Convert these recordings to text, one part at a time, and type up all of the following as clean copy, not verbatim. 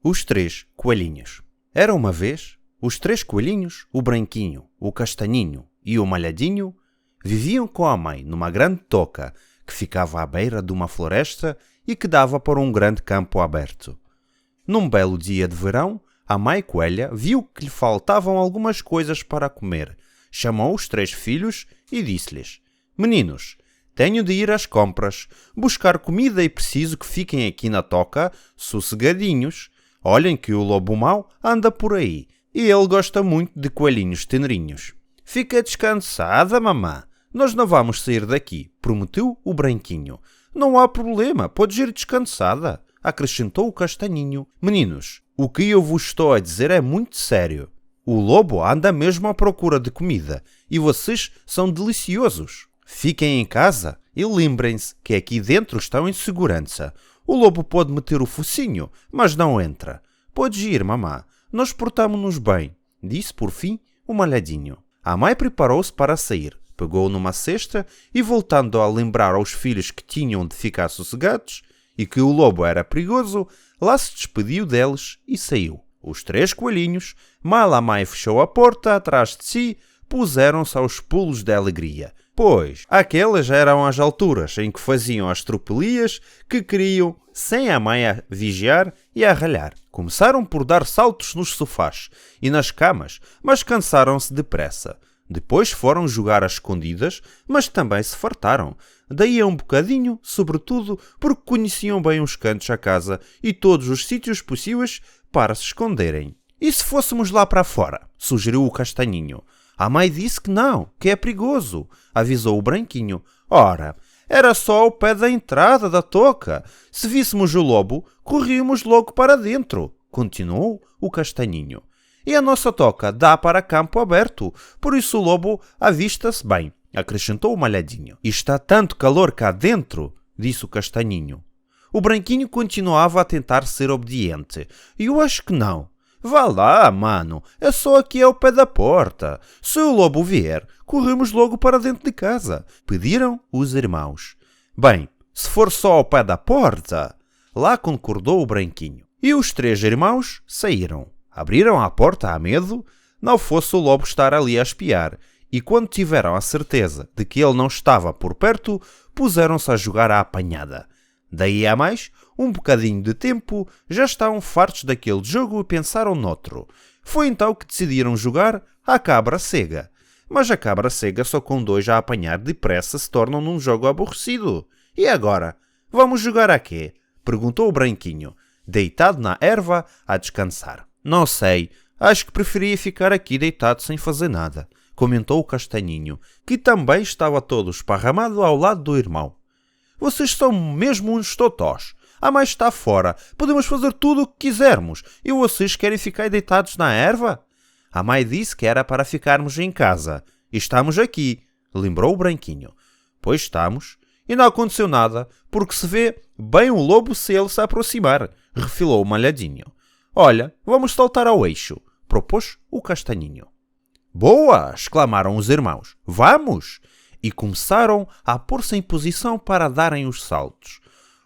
Os Três Coelhinhos. Era uma vez, os três coelhinhos, o branquinho, o castanhinho e o malhadinho, viviam com a mãe numa grande toca que ficava à beira de uma floresta e que dava para um grande campo aberto. Num belo dia de verão, a mãe coelha viu que lhe faltavam algumas coisas para comer. Chamou os três filhos e disse-lhes: Meninos, tenho de ir às compras, buscar comida e preciso que fiquem aqui na toca, sossegadinhos. Olhem que o lobo mau anda por aí e ele gosta muito de coelhinhos tenrinhos. Fica descansada, mamã. Nós não vamos sair daqui, prometeu o branquinho. Não há problema, podes ir descansada, acrescentou o castanhinho. Meninos, o que eu vos estou a dizer é muito sério. O lobo anda mesmo à procura de comida e vocês são deliciosos. Fiquem em casa e lembrem-se que aqui dentro estão em segurança. O lobo pode meter o focinho, mas não entra. Podes ir, mamã. Nós portamo-nos bem, disse por fim o malhadinho. A mãe preparou-se para sair, pegou numa cesta e, voltando a lembrar aos filhos que tinham de ficar sossegados e que o lobo era perigoso, lá se despediu deles e saiu. Os três coelhinhos, mal a mãe fechou a porta atrás de si, puseram-se aos pulos de alegria, pois aquelas eram as alturas em que faziam as tropelias que queriam, sem a mãe a vigiar e a ralhar. Começaram por dar saltos nos sofás e nas camas, mas cansaram-se depressa. Depois foram jogar às escondidas, mas também se fartaram. Daí a um bocadinho, sobretudo, porque conheciam bem os cantos à casa e todos os sítios possíveis para se esconderem. E se fôssemos lá para fora? Sugeriu o castanhinho. A mãe disse que não, que é perigoso, avisou o branquinho. Ora, era só ao pé da entrada da toca. Se víssemos o lobo, corríamos logo para dentro, continuou o castanhinho. E a nossa toca dá para campo aberto, por isso o lobo avista-se bem, acrescentou o malhadinho. E está tanto calor cá dentro, disse o castanhinho. O branquinho continuava a tentar ser obediente. Eu acho que não. Vá lá, mano, é só aqui ao pé da porta. Se o lobo vier, corremos logo para dentro de casa, pediram os irmãos. Bem, se for só ao pé da porta, lá concordou o branquinho. E os três irmãos saíram. Abriram a porta a medo, não fosse o lobo estar ali a espiar, e quando tiveram a certeza de que ele não estava por perto, puseram-se a jogar à apanhada. Daí a mais, um bocadinho de tempo, já estavam fartos daquele jogo e pensaram noutro. Foi então que decidiram jogar à cabra cega. Mas a cabra cega só com dois a apanhar depressa se torna num jogo aborrecido. E agora? Vamos jogar a quê? Perguntou o branquinho, deitado na erva a descansar. Não sei, acho que preferia ficar aqui deitado sem fazer nada, comentou o castanhinho, que também estava todo esparramado ao lado do irmão. Vocês são mesmo uns totós. A mãe está fora. Podemos fazer tudo o que quisermos. E vocês querem ficar deitados na erva? A mãe disse que era para ficarmos em casa. E estamos aqui, lembrou o branquinho. Pois estamos. E não aconteceu nada, porque se vê bem o lobo se ele se aproximar, refilou o malhadinho. Olha, vamos saltar ao eixo, propôs o castanhinho. Boa! Exclamaram os irmãos. Vamos! E começaram a pôr-se em posição para darem os saltos.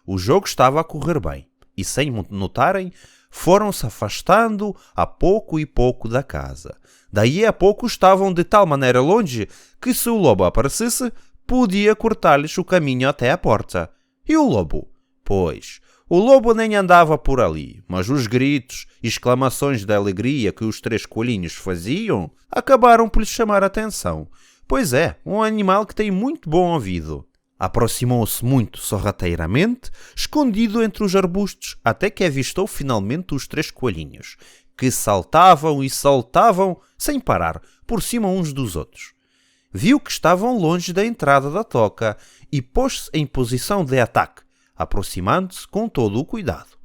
O jogo estava a correr bem, e sem notarem, foram-se afastando a pouco e pouco da casa. Daí a pouco estavam de tal maneira longe que se o lobo aparecesse, podia cortar-lhes o caminho até à porta. E o lobo? Pois, o lobo nem andava por ali, mas os gritos e exclamações de alegria que os três coelhinhos faziam acabaram por lhes chamar a atenção. Pois é, um animal que tem muito bom ouvido. Aproximou-se muito sorrateiramente, escondido entre os arbustos, até que avistou finalmente os três coelhinhos, que saltavam e saltavam, sem parar, por cima uns dos outros. Viu que estavam longe da entrada da toca e pôs-se em posição de ataque, aproximando-se com todo o cuidado.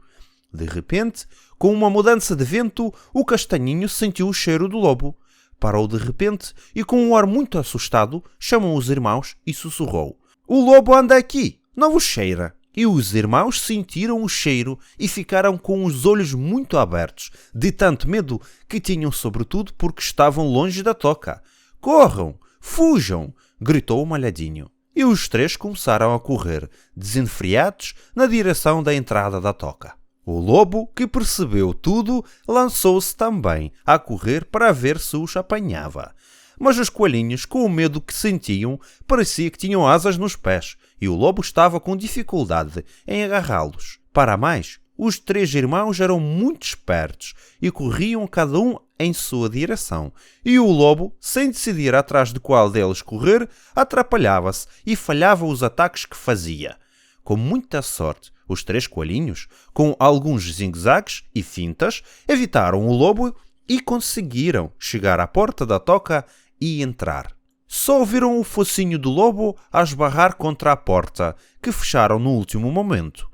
De repente, com uma mudança de vento, o castanhinho sentiu o cheiro do lobo. Parou de repente e, com um ar muito assustado, chamou os irmãos e sussurrou. O lobo anda aqui, não vos cheira? E os irmãos sentiram o cheiro e ficaram com os olhos muito abertos, de tanto medo que tinham, sobretudo porque estavam longe da toca. Corram! Fujam! Gritou o malhadinho. E os três começaram a correr, desenfreados, na direção da entrada da toca. O lobo, que percebeu tudo, lançou-se também a correr para ver se os apanhava. Mas os coelhinhos, com o medo que sentiam, parecia que tinham asas nos pés, e o lobo estava com dificuldade em agarrá-los. Para mais, os 3 irmãos eram muito espertos e corriam cada um em sua direção, e o lobo, sem decidir atrás de qual deles correr, atrapalhava-se e falhava os ataques que fazia. Com muita sorte, os 3 coelhinhos, com alguns zigue-zagues e fintas, evitaram o lobo e conseguiram chegar à porta da toca e entrar. Só ouviram o focinho do lobo a esbarrar contra a porta, que fecharam no último momento.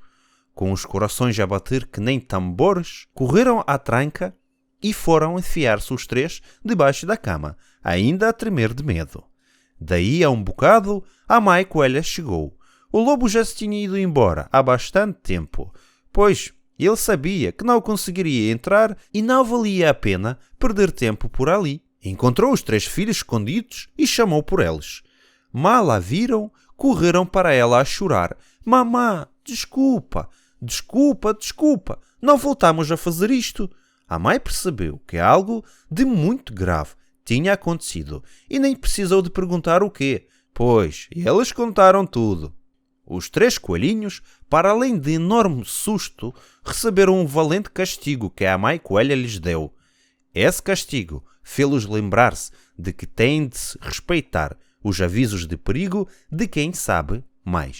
Com os corações a bater que nem tambores, correram à tranca e foram enfiar-se os 3 debaixo da cama, ainda a tremer de medo. Daí a um bocado, a mãe coelha chegou. O lobo já se tinha ido embora há bastante tempo, pois ele sabia que não conseguiria entrar e não valia a pena perder tempo por ali. Encontrou os 3 filhos escondidos e chamou por eles. Mal a viram, correram para ela a chorar. Mamã, desculpa, desculpa, desculpa, não voltamos a fazer isto. A mãe percebeu que algo de muito grave tinha acontecido e nem precisou de perguntar o quê, pois eles contaram tudo. Os 3 coelhinhos, para além de enorme susto, receberam um valente castigo que a mãe coelha lhes deu. Esse castigo fê-los lembrar-se de que têm de respeitar os avisos de perigo de quem sabe mais.